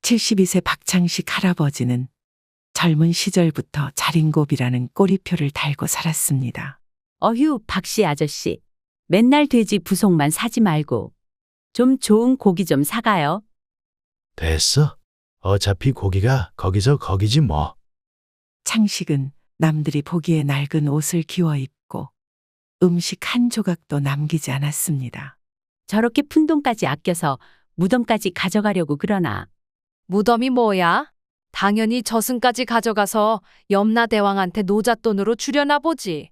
72세 박창식 할아버지는 젊은 시절부터 자린고비라는 꼬리표를 달고 살았습니다. 어휴, 박씨 아저씨. 맨날 돼지 부속만 사지 말고 좀 좋은 고기 좀 사가요. 됐어. 어차피 고기가 거기서 거기지 뭐. 창식은 남들이 보기에 낡은 옷을 기워 입고 음식 한 조각도 남기지 않았습니다. 저렇게 푼돈까지 아껴서 무덤까지 가져가려고 그러나. 무덤이 뭐야? 당연히 저승까지 가져가서 염라대왕한테 노잣돈으로 주려나 보지.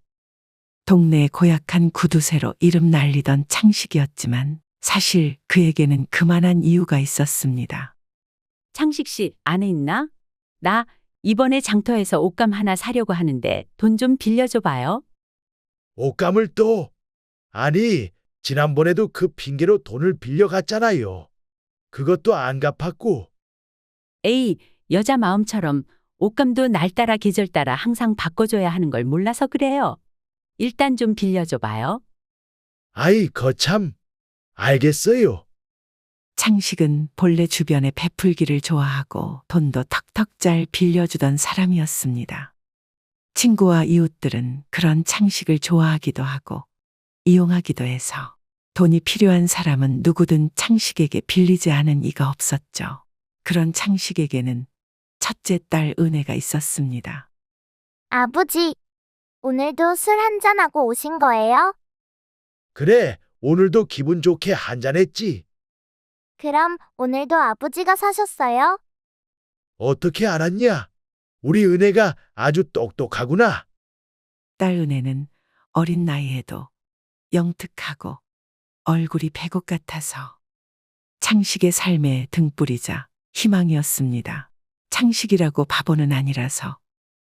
동네의 고약한 구두쇠로 이름 날리던 창식이었지만 사실 그에게는 그만한 이유가 있었습니다. 창식 씨 안에 있나? 나 이번에 장터에서 옷감 하나 사려고 하는데 돈 좀 빌려줘 봐요. 옷감을 또? 아니, 지난번에도 그 핑계로 돈을 빌려갔잖아요. 그것도 안 갚았고. 에이, 여자 마음처럼 옷감도 날 따라 계절 따라 항상 바꿔줘야 하는 걸 몰라서 그래요. 일단 좀 빌려줘 봐요. 아이, 거참. 알겠어요. 창식은 본래 주변에 베풀기를 좋아하고 돈도 턱턱 잘 빌려주던 사람이었습니다. 친구와 이웃들은 그런 창식을 좋아하기도 하고 이용하기도 해서 돈이 필요한 사람은 누구든 창식에게 빌리지 않은 이가 없었죠. 그런 창식에게는 첫째 딸 은혜가 있었습니다. 아버지, 오늘도 술 한잔하고 오신 거예요? 그래, 오늘도 기분 좋게 한잔했지. 그럼 오늘도 아버지가 사셨어요? 어떻게 알았냐? 우리 은혜가 아주 똑똑하구나. 딸 은혜는 어린 나이에도 영특하고 얼굴이 배곡 같아서 창식의 삶의 등불이자 희망이었습니다. 창식이라고 바보는 아니라서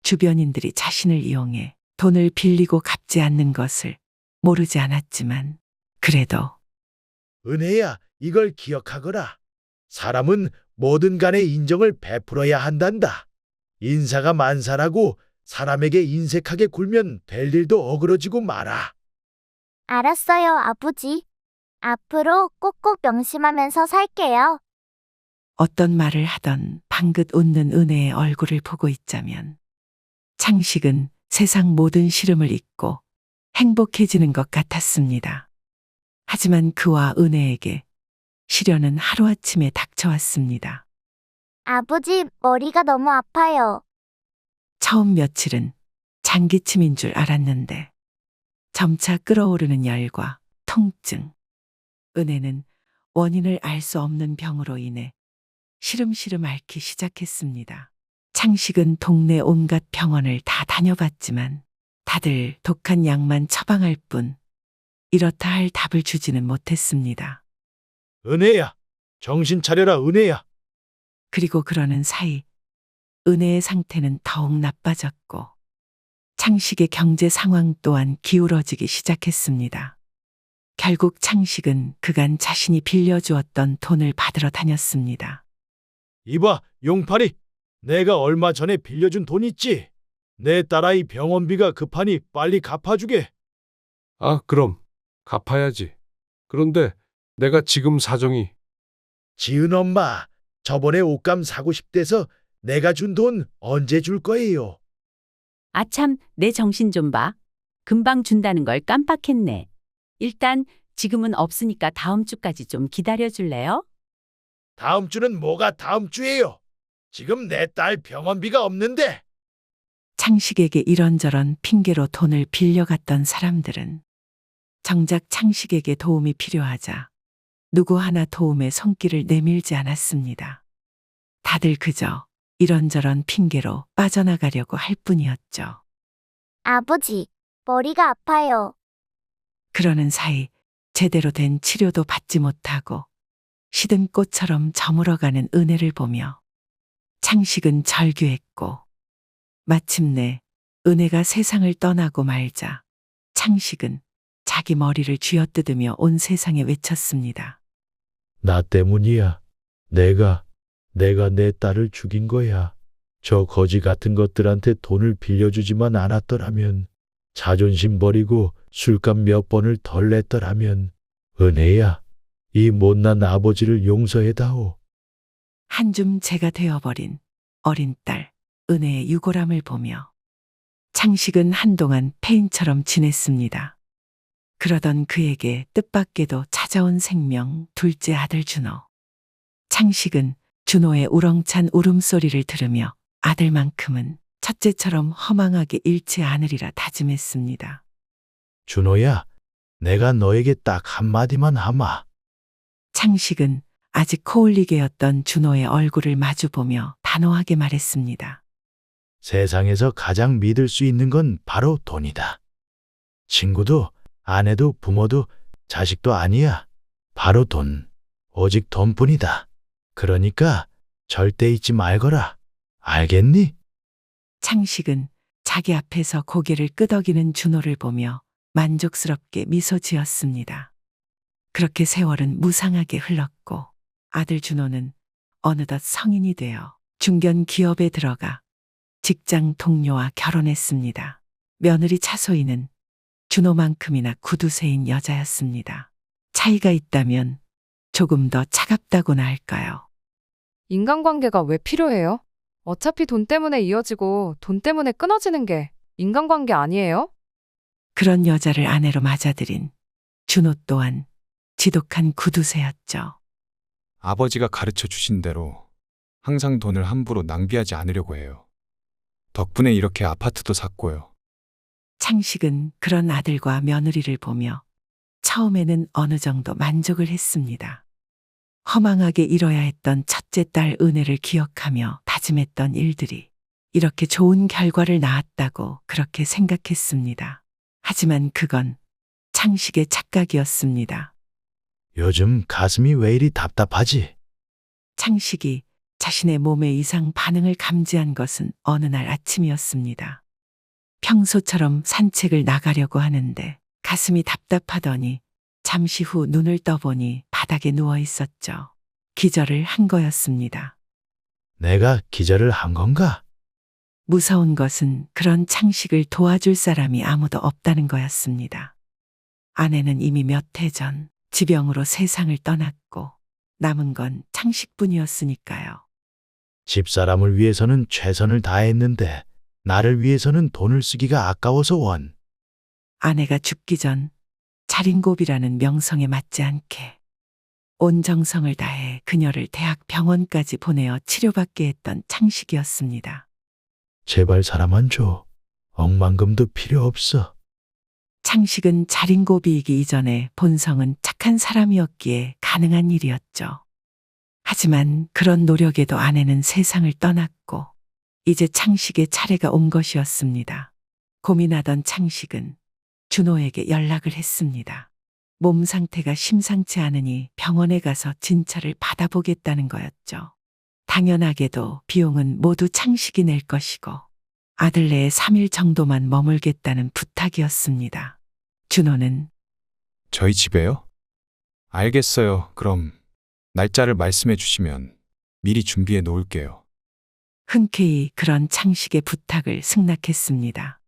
주변인들이 자신을 이용해 돈을 빌리고 갚지 않는 것을 모르지 않았지만 그래도 은혜야, 이걸 기억하거라. 사람은 뭐든 간에 인정을 베풀어야 한단다. 인사가 만사라고 사람에게 인색하게 굴면 될 일도 어그러지고 말아. 알았어요, 아버지. 앞으로 꼭꼭 명심하면서 살게요. 어떤 말을 하던 방긋 웃는 은혜의 얼굴을 보고 있자면 창식은 세상 모든 시름을 잊고 행복해지는 것 같았습니다. 하지만 그와 은혜에게 시련은 하루아침에 닥쳐왔습니다. 아버지, 머리가 너무 아파요. 처음 며칠은 장기침인 줄 알았는데 점차 끓어오르는 열과 통증, 은혜는 원인을 알 수 없는 병으로 인해 시름시름 앓기 시작했습니다. 창식은 동네 온갖 병원을 다 다녀봤지만 다들 독한 약만 처방할 뿐 이렇다 할 답을 주지는 못했습니다. 은혜야, 정신 차려라, 은혜야. 그리고 그러는 사이 은혜의 상태는 더욱 나빠졌고 창식의 경제 상황 또한 기울어지기 시작했습니다. 결국 창식은 그간 자신이 빌려주었던 돈을 받으러 다녔습니다. 이봐, 용팔이. 내가 얼마 전에 빌려준 돈 있지? 내 딸아이 병원비가 급하니 빨리 갚아주게. 아, 그럼 갚아야지. 그런데 내가 지금 사정이. 지은 엄마, 저번에 옷감 사고 싶대서 내가 준 돈 언제 줄 거예요? 아참, 내 정신 좀 봐. 금방 준다는 걸 깜빡했네. 일단 지금은 없으니까 다음 주까지 좀 기다려 줄래요? 다음 주는 뭐가 다음 주예요? 지금 내 딸 병원비가 없는데. 창식에게 이런저런 핑계로 돈을 빌려갔던 사람들은 정작 창식에게 도움이 필요하자 누구 하나 도움의 손길을 내밀지 않았습니다. 다들 그저 이런저런 핑계로 빠져나가려고 할 뿐이었죠. 아버지, 머리가 아파요. 그러는 사이 제대로 된 치료도 받지 못하고 시든 꽃처럼 저물어가는 은혜를 보며 창식은 절규했고 마침내 은혜가 세상을 떠나고 말자 창식은 자기 머리를 쥐어뜯으며 온 세상에 외쳤습니다. 나 때문이야. 내가 내 딸을 죽인 거야. 저 거지 같은 것들한테 돈을 빌려주지만 않았더라면, 자존심 버리고 술값 몇 번을 덜 냈더라면, 은혜야, 이 못난 아버지를 용서해다오. 한줌 재가 되어버린 어린 딸 은혜의 유골함을 보며 창식은 한동안 폐인처럼 지냈습니다. 그러던 그에게 뜻밖에도 찾아온 생명 둘째 아들 준호. 창식은 준호의 우렁찬 울음소리를 들으며 아들만큼은 첫째처럼 허망하게 잃지 않으리라 다짐했습니다. 준호야, 내가 너에게 딱 한마디만 하마. 창식은 아직 코올리게였던 준호의 얼굴을 마주보며 단호하게 말했습니다. 세상에서 가장 믿을 수 있는 건 바로 돈이다. 친구도, 아내도, 부모도, 자식도 아니야. 바로 돈. 오직 돈뿐이다. 그러니까 절대 잊지 말거라. 알겠니? 창식은 자기 앞에서 고개를 끄덕이는 준호를 보며 만족스럽게 미소 지었습니다. 그렇게 세월은 무상하게 흘렀고 아들 준호는 어느덧 성인이 되어 중견 기업에 들어가 직장 동료와 결혼했습니다. 며느리 차소희는 준호만큼이나 구두쇠인 여자였습니다. 차이가 있다면 조금 더 차갑다고나 할까요? 인간관계가 왜 필요해요? 어차피 돈 때문에 이어지고 돈 때문에 끊어지는 게 인간관계 아니에요? 그런 여자를 아내로 맞아들인 준호 또한 지독한 구두쇠였죠. 아버지가 가르쳐 주신 대로 항상 돈을 함부로 낭비하지 않으려고 해요. 덕분에 이렇게 아파트도 샀고요. 창식은 그런 아들과 며느리를 보며 처음에는 어느 정도 만족을 했습니다. 허망하게 잃어야 했던 첫째 딸 은혜를 기억하며 다짐했던 일들이 이렇게 좋은 결과를 낳았다고 그렇게 생각했습니다. 하지만 그건 창식의 착각이었습니다. 요즘 가슴이 왜 이리 답답하지? 창식이 자신의 몸의 이상 반응을 감지한 것은 어느 날 아침이었습니다. 평소처럼 산책을 나가려고 하는데 가슴이 답답하더니 잠시 후 눈을 떠보니 바닥에 누워 있었죠. 기절을 한 거였습니다. 내가 기절을 한 건가? 무서운 것은 그런 창식을 도와줄 사람이 아무도 없다는 거였습니다. 아내는 이미 몇 해 전 지병으로 세상을 떠났고 남은 건 창식뿐이었으니까요. 집사람을 위해서는 최선을 다했는데 나를 위해서는 돈을 쓰기가 아까워서 원. 아내가 죽기 전 자린고비라는 명성에 맞지 않게 온 정성을 다해 그녀를 대학 병원까지 보내어 치료받게 했던 창식이었습니다. 제발 사람만 줘. 억만금도 필요 없어. 창식은 자린고비이기 이전에 본성은 착한 사람이었기에 가능한 일이었죠. 하지만 그런 노력에도 아내는 세상을 떠났고 이제 창식의 차례가 온 것이었습니다. 고민하던 창식은 준호에게 연락을 했습니다. 몸 상태가 심상치 않으니 병원에 가서 진찰을 받아보겠다는 거였죠. 당연하게도 비용은 모두 창식이 낼 것이고 아들네에 3일 정도만 머물겠다는 부탁이었습니다. 준호는 저희 집에요? 알겠어요. 그럼 날짜를 말씀해 주시면 미리 준비해 놓을게요. 흔쾌히 그런 창식의 부탁을 승낙했습니다.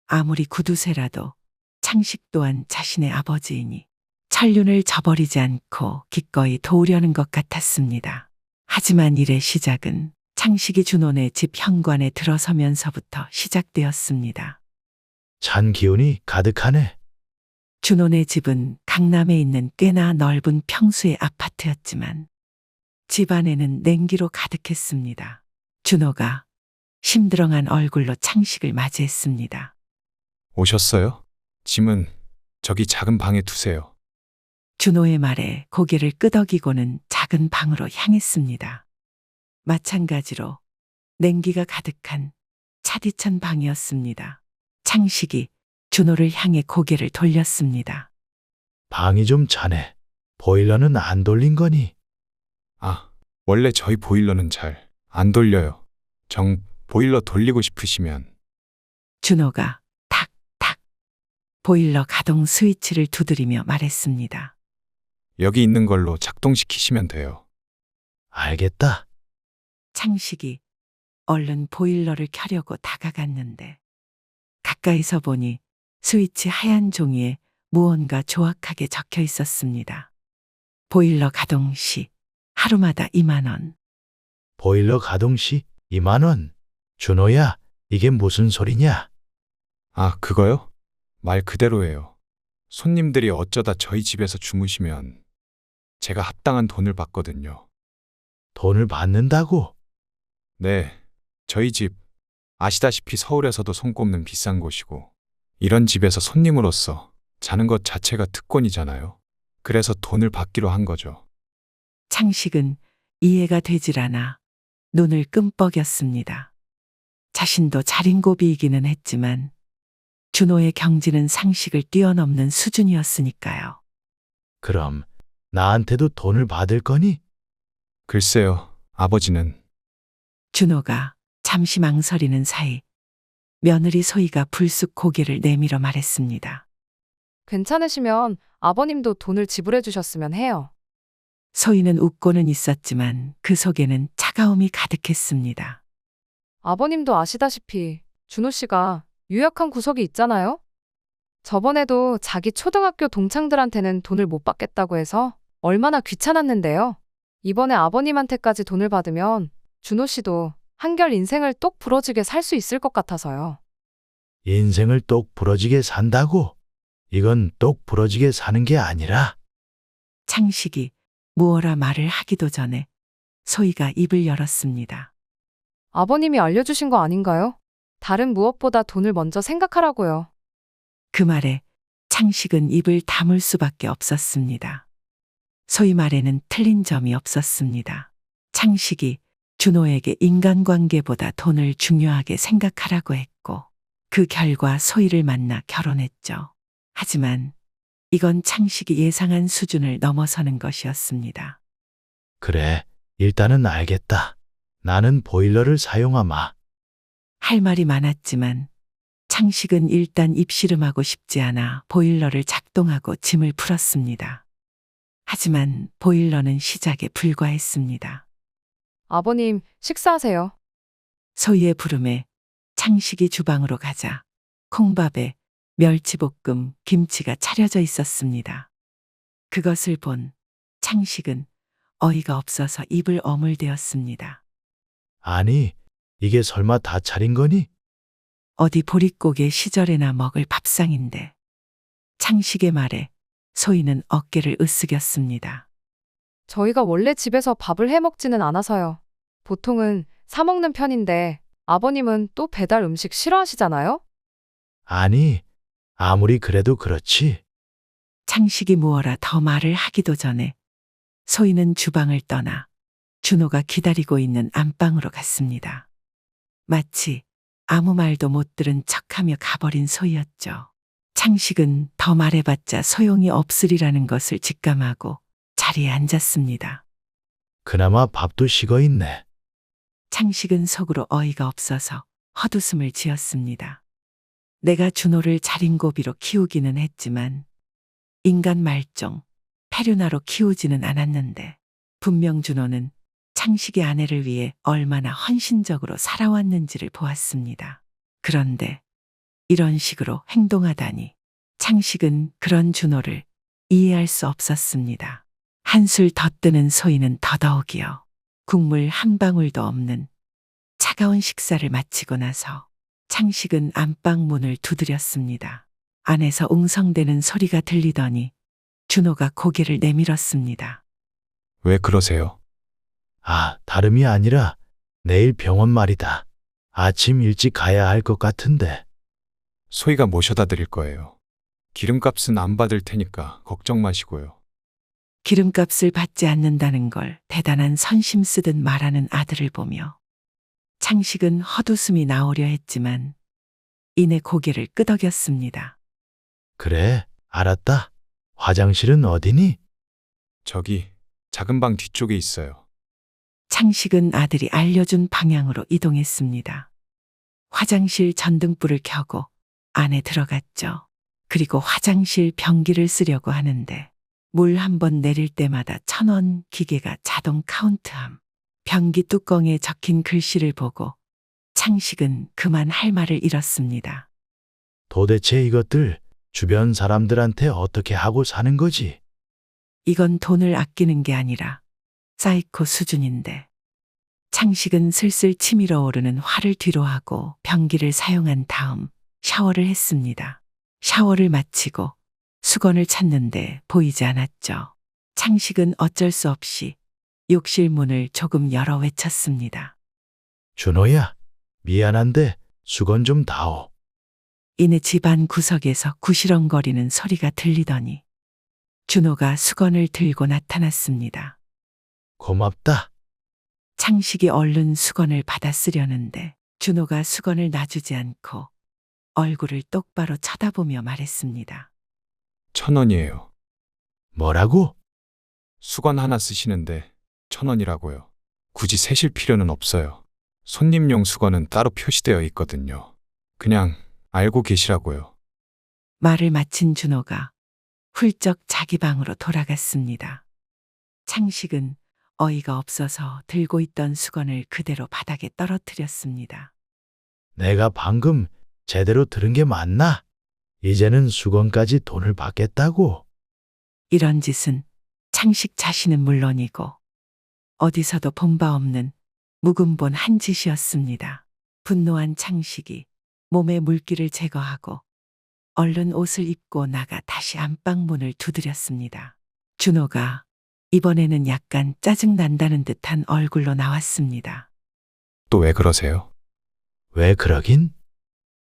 아무리 구두쇠라도 창식 또한 자신의 아버지이니 천륜을 저버리지 않고 기꺼이 도우려는 것 같았습니다. 하지만 일의 시작은 창식이 준호네 집 현관에 들어서면서부터 시작되었습니다. 찬 기운이 가득하네. 준호네 집은 강남에 있는 꽤나 넓은 평수의 아파트였지만 집 안에는 냉기로 가득했습니다. 준호가 심드렁한 얼굴로 창식을 맞이했습니다. 오셨어요? 짐은 저기 작은 방에 두세요. 준호의 말에 고개를 끄덕이고는 작은 방으로 향했습니다. 마찬가지로 냉기가 가득한 차디찬 방이었습니다. 창식이 준호를 향해 고개를 돌렸습니다. 방이 좀 자네. 보일러는 안 돌린 거니? 아, 원래 저희 보일러는 잘 안 돌려요. 보일러 돌리고 싶으시면 준호가 탁탁 보일러 가동 스위치를 두드리며 말했습니다. 여기 있는 걸로 작동시키시면 돼요. 알겠다. 창식이 얼른 보일러를 켜려고 다가갔는데 가까이서 보니 스위치 하얀 종이에 무언가 조악하게 적혀 있었습니다. 보일러 가동 시 하루마다 2만 원, 보일러 가동 시 2만 원. 준호야, 이게 무슨 소리냐? 아, 그거요? 말 그대로예요. 손님들이 어쩌다 저희 집에서 주무시면 제가 합당한 돈을 받거든요. 돈을 받는다고? 네, 저희 집 아시다시피 서울에서도 손꼽는 비싼 곳이고 이런 집에서 손님으로서 자는 것 자체가 특권이잖아요. 그래서 돈을 받기로 한 거죠. 창식은 이해가 되질 않아 눈을 끔뻑였습니다. 자신도 자린고비이기는 했지만 준호의 경지는 상식을 뛰어넘는 수준이었으니까요. 그럼 나한테도 돈을 받을 거니? 글쎄요, 아버지는 준호가 잠시 망설이는 사이 며느리 소희가 불쑥 고개를 내밀어 말했습니다. 괜찮으시면 아버님도 돈을 지불해 주셨으면 해요. 소희는 웃고는 있었지만 그 속에는 차가움이 가득했습니다. 아버님도 아시다시피 준호 씨가 유약한 구석이 있잖아요? 저번에도 자기 초등학교 동창들한테는 돈을 못 받겠다고 해서 얼마나 귀찮았는데요. 이번에 아버님한테까지 돈을 받으면 준호 씨도 한결 인생을 똑 부러지게 살 수 있을 것 같아서요. 인생을 똑 부러지게 산다고? 이건 똑 부러지게 사는 게 아니라 창식이 무어라 말을 하기도 전에 소희가 입을 열었습니다. 아버님이 알려주신 거 아닌가요? 다른 무엇보다 돈을 먼저 생각하라고요. 그 말에 창식은 입을 다물 수밖에 없었습니다. 소희 말에는 틀린 점이 없었습니다. 창식이 준호에게 인간관계보다 돈을 중요하게 생각하라고 했고 그 결과 소희를 만나 결혼했죠. 하지만 이건 창식이 예상한 수준을 넘어서는 것이었습니다. 그래, 일단은 알겠다. 나는 보일러를 사용하마. 할 말이 많았지만 창식은 일단 입씨름하고 싶지 않아 보일러를 작동하고 짐을 풀었습니다. 하지만 보일러는 시작에 불과했습니다. 아버님, 식사하세요. 소희의 부름에 창식이 주방으로 가자 콩밥에 멸치볶음, 김치가 차려져 있었습니다. 그것을 본 창식은 어이가 없어서 입을 어물대었습니다. 아니, 이게 설마 다 차린 거니? 어디 보릿고개 시절에나 먹을 밥상인데. 창식의 말에 소희는 어깨를 으쓱였습니다. 저희가 원래 집에서 밥을 해 먹지는 않아서요. 보통은 사 먹는 편인데 아버님은 또 배달 음식 싫어하시잖아요? 아니, 아무리 그래도 그렇지. 창식이 무어라 더 말을 하기도 전에 소희는 주방을 떠나 준호가 기다리고 있는 안방으로 갔습니다. 마치 아무 말도 못 들은 척하며 가버린 소희였죠. 창식은 더 말해봤자 소용이 없으리라는 것을 직감하고 자리에 앉았습니다. 그나마 밥도 식어 있네. 창식은 속으로 어이가 없어서 헛웃음을 지었습니다. 내가 준호를 자린고비로 키우기는 했지만 인간 말종, 페류나로 키우지는 않았는데 분명 준호는 창식의 아내를 위해 얼마나 헌신적으로 살아왔는지를 보았습니다. 그런데 이런 식으로 행동하다니 창식은 그런 준호를 이해할 수 없었습니다. 한술 더 뜨는 소희는 더더욱이요. 국물 한 방울도 없는 차가운 식사를 마치고 나서 창식은 안방 문을 두드렸습니다. 안에서 웅성대는 소리가 들리더니 준호가 고개를 내밀었습니다. 왜 그러세요? 아, 다름이 아니라 내일 병원 말이다. 아침 일찍 가야 할 것 같은데. 소희가 모셔다 드릴 거예요. 기름값은 안 받을 테니까 걱정 마시고요. 기름값을 받지 않는다는 걸 대단한 선심 쓰듯 말하는 아들을 보며 창식은 헛웃음이 나오려 했지만 이내 고개를 끄덕였습니다. 그래, 알았다. 화장실은 어디니? 저기 작은 방 뒤쪽에 있어요. 창식은 아들이 알려준 방향으로 이동했습니다. 화장실 전등불을 켜고 안에 들어갔죠. 그리고 화장실 변기를 쓰려고 하는데 물 한 번 내릴 때마다 1,000원 기계가 자동 카운트함. 변기 뚜껑에 적힌 글씨를 보고 창식은 그만 할 말을 잃었습니다. 도대체 이것들 주변 사람들한테 어떻게 하고 사는 거지? 이건 돈을 아끼는 게 아니라 사이코 수준인데. 창식은 슬슬 치밀어 오르는 화를 뒤로하고 변기를 사용한 다음 샤워를 했습니다. 샤워를 마치고 수건을 찾는데 보이지 않았죠. 창식은 어쩔 수 없이 욕실 문을 조금 열어 외쳤습니다. 준호야, 미안한데 수건 좀 다오. 이내 집안 구석에서 구시렁거리는 소리가 들리더니 준호가 수건을 들고 나타났습니다. 고맙다. 창식이 얼른 수건을 받아 쓰려는데 준호가 수건을 놔주지 않고 얼굴을 똑바로 쳐다보며 말했습니다. 1,000원이에요. 뭐라고? 수건 하나 쓰시는데 1,000원이라고요. 굳이 세실 필요는 없어요. 손님용 수건은 따로 표시되어 있거든요. 그냥 알고 계시라고요. 말을 마친 준호가 훌쩍 자기 방으로 돌아갔습니다. 창식은 어이가 없어서 들고 있던 수건을 그대로 바닥에 떨어뜨렸습니다. 내가 방금 제대로 들은 게 맞나? 이제는 수건까지 돈을 받겠다고? 이런 짓은 창식 자신은 물론이고 어디서도 본 바 없는 묵은본 한 짓이었습니다. 분노한 창식이 몸의 물기를 제거하고 얼른 옷을 입고 나가 다시 안방 문을 두드렸습니다. 준호가 이번에는 약간 짜증난다는 듯한 얼굴로 나왔습니다. 또 왜 그러세요? 왜 그러긴?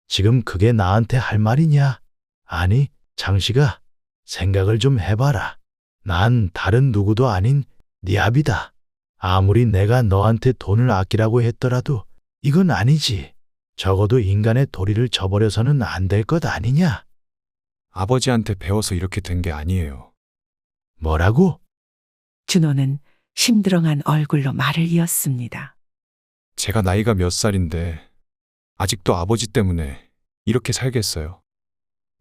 지금 그게 나한테 할 말이냐? 아니, 장식아, 생각을 좀 해봐라. 난 다른 누구도 아닌 네 아비다. 아무리 내가 너한테 돈을 아끼라고 했더라도 이건 아니지. 적어도 인간의 도리를 저버려서는 안 될 것 아니냐? 아버지한테 배워서 이렇게 된 게 아니에요. 뭐라고? 준호는 심드렁한 얼굴로 말을 이었습니다. 제가 나이가 몇 살인데 아직도 아버지 때문에 이렇게 살겠어요.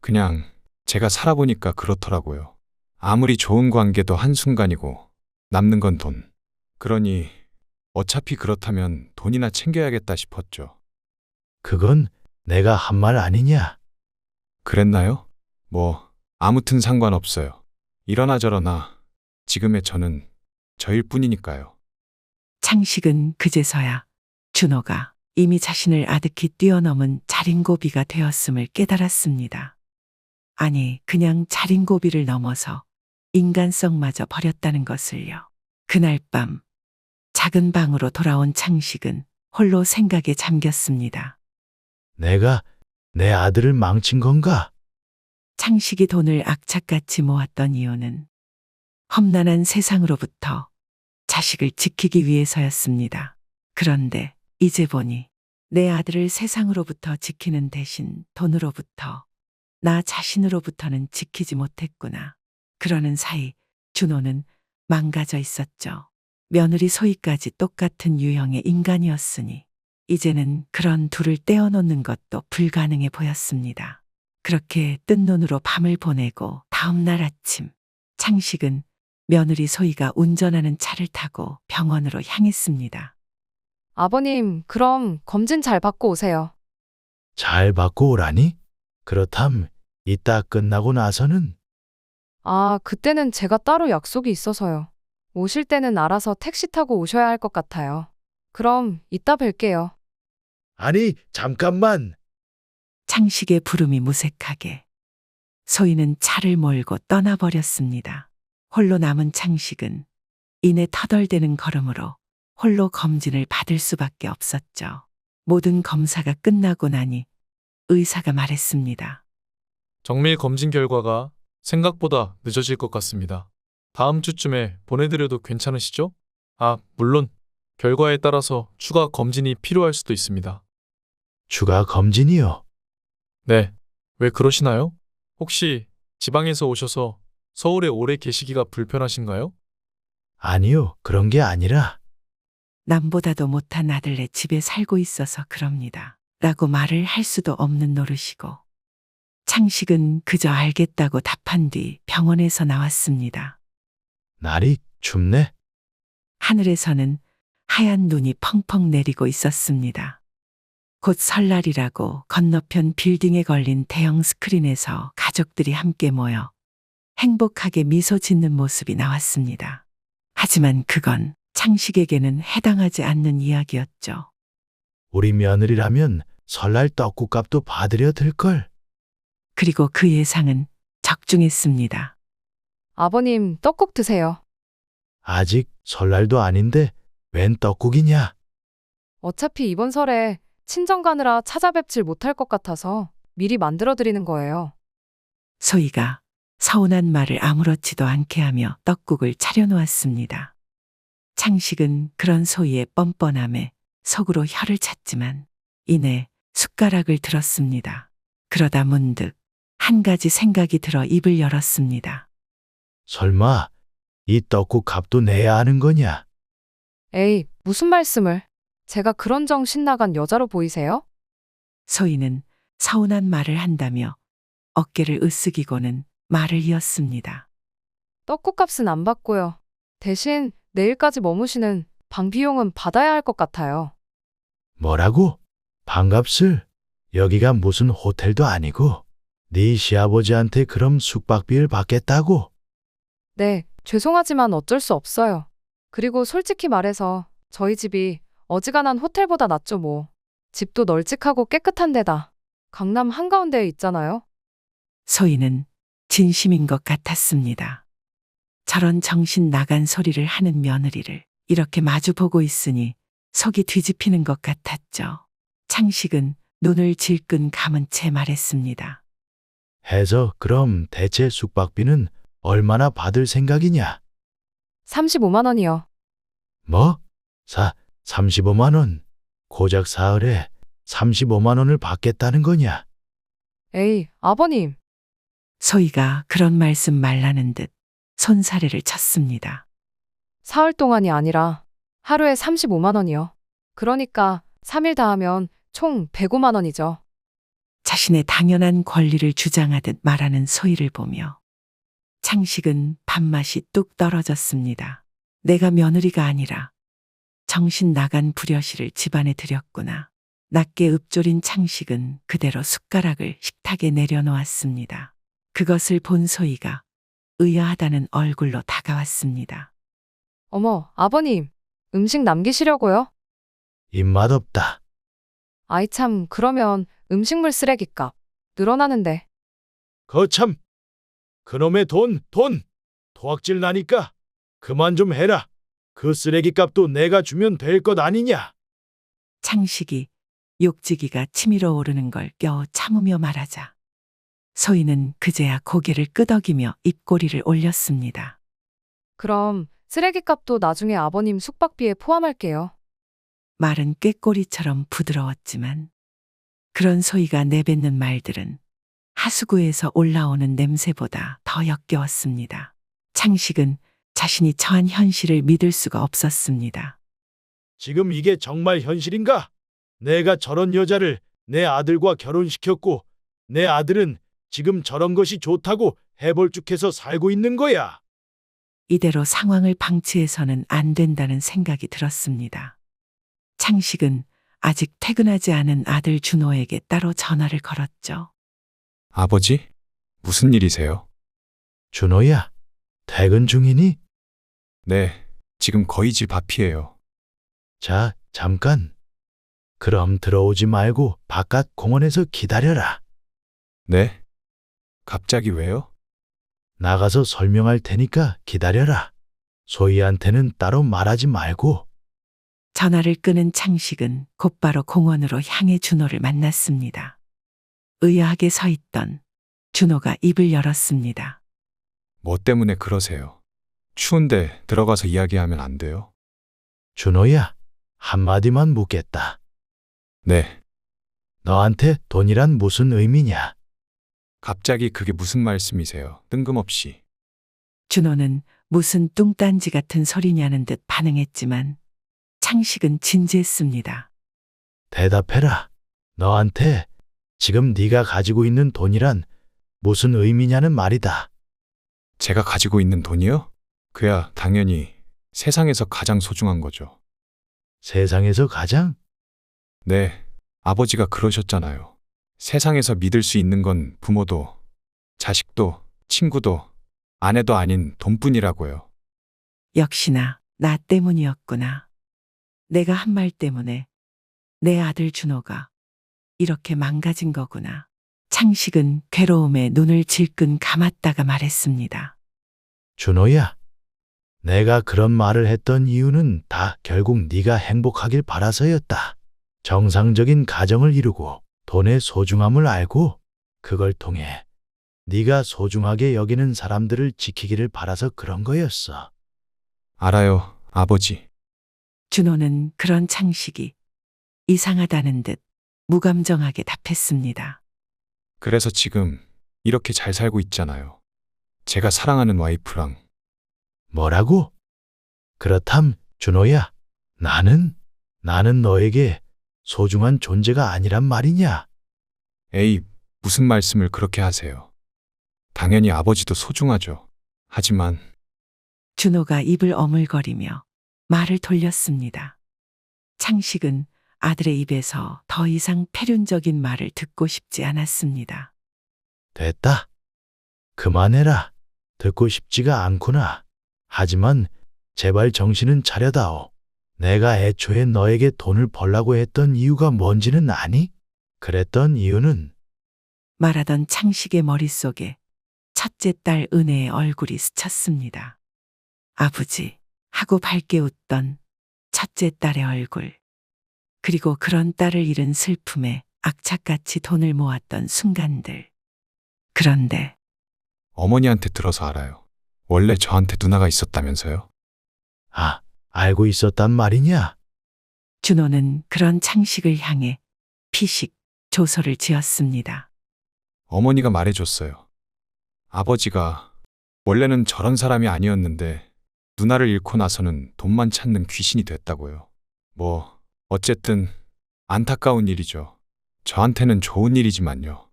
그냥 제가 살아보니까 그렇더라고요. 아무리 좋은 관계도 한순간이고 남는 건 돈. 그러니 어차피 그렇다면 돈이나 챙겨야겠다 싶었죠. 그건 내가 한 말 아니냐? 그랬나요? 뭐 아무튼 상관없어요. 이러나 저러나 지금의 저는 저일 뿐이니까요. 창식은 그제서야 준호가 이미 자신을 아득히 뛰어넘은 자린고비가 되었음을 깨달았습니다. 아니, 그냥 자린고비를 넘어서 인간성마저 버렸다는 것을요. 그날 밤 작은 방으로 돌아온 창식은 홀로 생각에 잠겼습니다. 내가 내 아들을 망친 건가? 창식이 돈을 악착같이 모았던 이유는 험난한 세상으로부터 자식을 지키기 위해서였습니다. 그런데 이제 보니 내 아들을 세상으로부터 지키는 대신 돈으로부터 나 자신으로부터는 지키지 못했구나. 그러는 사이 준호는 망가져 있었죠. 며느리 소희까지 똑같은 유형의 인간이었으니 이제는 그런 둘을 떼어놓는 것도 불가능해 보였습니다. 그렇게 뜬 눈으로 밤을 보내고 다음 날 아침 창식은 며느리 소희가 운전하는 차를 타고 병원으로 향했습니다. 아버님, 그럼 검진 잘 받고 오세요. 잘 받고 오라니? 그렇담 이따 끝나고 나서는 아, 그때는 제가 따로 약속이 있어서요. 오실 때는 알아서 택시 타고 오셔야 할 것 같아요. 그럼 이따 뵐게요. 아니 잠깐만. 창식의 부름이 무색하게 소희는 차를 몰고 떠나버렸습니다. 홀로 남은 창식은 이내 터덜대는 걸음으로 홀로 검진을 받을 수밖에 없었죠. 모든 검사가 끝나고 나니 의사가 말했습니다. 정밀 검진 결과가 생각보다 늦어질 것 같습니다. 다음 주쯤에 보내드려도 괜찮으시죠? 아, 물론 결과에 따라서 추가 검진이 필요할 수도 있습니다. 추가 검진이요? 네, 왜 그러시나요? 혹시 지방에서 오셔서 서울에 오래 계시기가 불편하신가요? 아니요, 그런 게 아니라 남보다도 못한 아들네 집에 살고 있어서 그럽니다. 라고 말을 할 수도 없는 노릇이고 창식은 그저 알겠다고 답한 뒤 병원에서 나왔습니다. 날이 춥네. 하늘에서는 하얀 눈이 펑펑 내리고 있었습니다. 곧 설날이라고 건너편 빌딩에 걸린 대형 스크린에서 가족들이 함께 모여 행복하게 미소 짓는 모습이 나왔습니다. 하지만 그건 창식에게는 해당하지 않는 이야기였죠. 우리 며느리라면 설날 떡국값도 받으려 들걸. 그리고 그 예상은 적중했습니다. 아버님, 떡국 드세요. 아직 설날도 아닌데 웬 떡국이냐? 어차피 이번 설에 친정 가느라 찾아뵙질 못할 것 같아서 미리 만들어 드리는 거예요. 소희가 서운한 말을 아무렇지도 않게 하며 떡국을 차려놓았습니다. 창식은 그런 소희의 뻔뻔함에 속으로 혀를 찼지만 이내 숟가락을 들었습니다. 그러다 문득 한 가지 생각이 들어 입을 열었습니다. 설마 이 떡국 값도 내야 하는 거냐? 에이, 무슨 말씀을. 제가 그런 정신 나간 여자로 보이세요? 소희는 서운한 말을 한다며 어깨를 으쓱이고는 말을 이었습니다. 떡국 값은 안 받고요. 대신 내일까지 머무시는 방 비용은 받아야 할 것 같아요. 뭐라고? 방값을? 여기가 무슨 호텔도 아니고 네 시아버지한테 그럼 숙박비를 받겠다고? 네, 죄송하지만 어쩔 수 없어요. 그리고 솔직히 말해서 저희 집이 어지간한 호텔보다 낫죠 뭐. 집도 널찍하고 깨끗한 데다 강남 한가운데에 있잖아요. 소희는 진심인 것 같았습니다. 저런 정신 나간 소리를 하는 며느리를 이렇게 마주보고 있으니 속이 뒤집히는 것 같았죠. 창식은 눈을 질끈 감은 채 말했습니다. 해서 그럼 대체 숙박비는 얼마나 받을 생각이냐? 35만 원이요. 뭐? 35만 원. 고작 사흘에 35만 원을 받겠다는 거냐? 에이, 아버님. 소희가 그런 말씀 말라는 듯 손사래를 쳤습니다. 사흘 동안이 아니라 하루에 35만 원이요. 그러니까 3일 다 하면 총 105만 원이죠. 자신의 당연한 권리를 주장하듯 말하는 소희를 보며 창식은 밥맛이 뚝 떨어졌습니다. 내가 며느리가 아니라 정신 나간 불효시를 집안에 들였구나. 낮게 읊조린 창식은 그대로 숟가락을 식탁에 내려놓았습니다. 그것을 본 소희가 의아하다는 얼굴로 다가왔습니다. 어머, 아버님. 음식 남기시려고요? 입맛 없다. 아이 참, 그러면 음식물 쓰레기값 늘어나는데. 거참. 그놈의 돈. 토악질 나니까 그만 좀 해라. 그 쓰레기값도 내가 주면 될 것 아니냐? 창식이 욕지기가 치밀어 오르는 걸 껴 참으며 말하자 소희는 그제야 고개를 끄덕이며 입꼬리를 올렸습니다. 그럼 쓰레기값도 나중에 아버님 숙박비에 포함할게요. 말은 꾀꼬리처럼 부드러웠지만 그런 소희가 내뱉는 말들은 하수구에서 올라오는 냄새보다 더 역겨웠습니다. 창식은 자신이 처한 현실을 믿을 수가 없었습니다. 지금 이게 정말 현실인가? 내가 저런 여자를 내 아들과 결혼시켰고 내 아들은 지금 저런 것이 좋다고 해벌쭉해서 살고 있는 거야. 이대로 상황을 방치해서는 안 된다는 생각이 들었습니다. 창식은 아직 퇴근하지 않은 아들 준호에게 따로 전화를 걸었죠. 아버지? 무슨 일이세요? 준호야, 퇴근 중이니? 네, 지금 거의 집 앞이에요. 자, 잠깐. 그럼 들어오지 말고 바깥 공원에서 기다려라. 네? 갑자기 왜요? 나가서 설명할 테니까 기다려라. 소희한테는 따로 말하지 말고. 전화를 끄는 창식은 곧바로 공원으로 향해 준호를 만났습니다. 의아하게 서 있던 준호가 입을 열었습니다. 뭐 때문에 그러세요? 추운데 들어가서 이야기하면 안 돼요? 준호야, 한마디만 묻겠다. 네. 너한테 돈이란 무슨 의미냐? 갑자기 그게 무슨 말씀이세요? 뜬금없이. 준호는 무슨 뚱딴지 같은 소리냐는 듯 반응했지만 창식은 진지했습니다. 대답해라. 너한테 지금 네가 가지고 있는 돈이란 무슨 의미냐는 말이다. 제가 가지고 있는 돈이요? 그야 당연히 세상에서 가장 소중한 거죠. 세상에서 가장? 네, 아버지가 그러셨잖아요. 세상에서 믿을 수 있는 건 부모도, 자식도, 친구도, 아내도 아닌 돈뿐이라고요. 역시나 나 때문이었구나. 내가 한 말 때문에 내 아들 준호가 이렇게 망가진 거구나. 창식은 괴로움에 눈을 질끈 감았다가 말했습니다. 준호야, 내가 그런 말을 했던 이유는 다 결국 네가 행복하길 바라서였다. 정상적인 가정을 이루고 돈의 소중함을 알고 그걸 통해 네가 소중하게 여기는 사람들을 지키기를 바라서 그런 거였어. 알아요, 아버지. 준호는 그런 창식이 이상하다는 듯 무감정하게 답했습니다. 그래서 지금 이렇게 잘 살고 있잖아요. 제가 사랑하는 와이프랑. 뭐라고? 그렇담, 준호야. 나는 너에게 소중한 존재가 아니란 말이냐? 에이, 무슨 말씀을 그렇게 하세요. 당연히 아버지도 소중하죠. 하지만 준호가 입을 어물거리며 말을 돌렸습니다. 창식은 아들의 입에서 더 이상 패륜적인 말을 듣고 싶지 않았습니다. 됐다. 그만해라. 듣고 싶지가 않구나. 하지만 제발 정신은 차려다오. 내가 애초에 너에게 돈을 벌라고 했던 이유가 뭔지는 아니? 그랬던 이유는 말하던 창식의 머릿속에 첫째 딸 은혜의 얼굴이 스쳤습니다. 아버지 하고 밝게 웃던 첫째 딸의 얼굴. 그리고 그런 딸을 잃은 슬픔에 악착같이 돈을 모았던 순간들. 그런데 어머니한테 들어서 알아요. 원래 저한테 누나가 있었다면서요? 아, 알고 있었단 말이냐? 준호는 그런 창식을 향해 피식 조소를 지었습니다. 어머니가 말해줬어요. 아버지가 원래는 저런 사람이 아니었는데 누나를 잃고 나서는 돈만 찾는 귀신이 됐다고요. 뭐 어쨌든 안타까운 일이죠. 저한테는 좋은 일이지만요.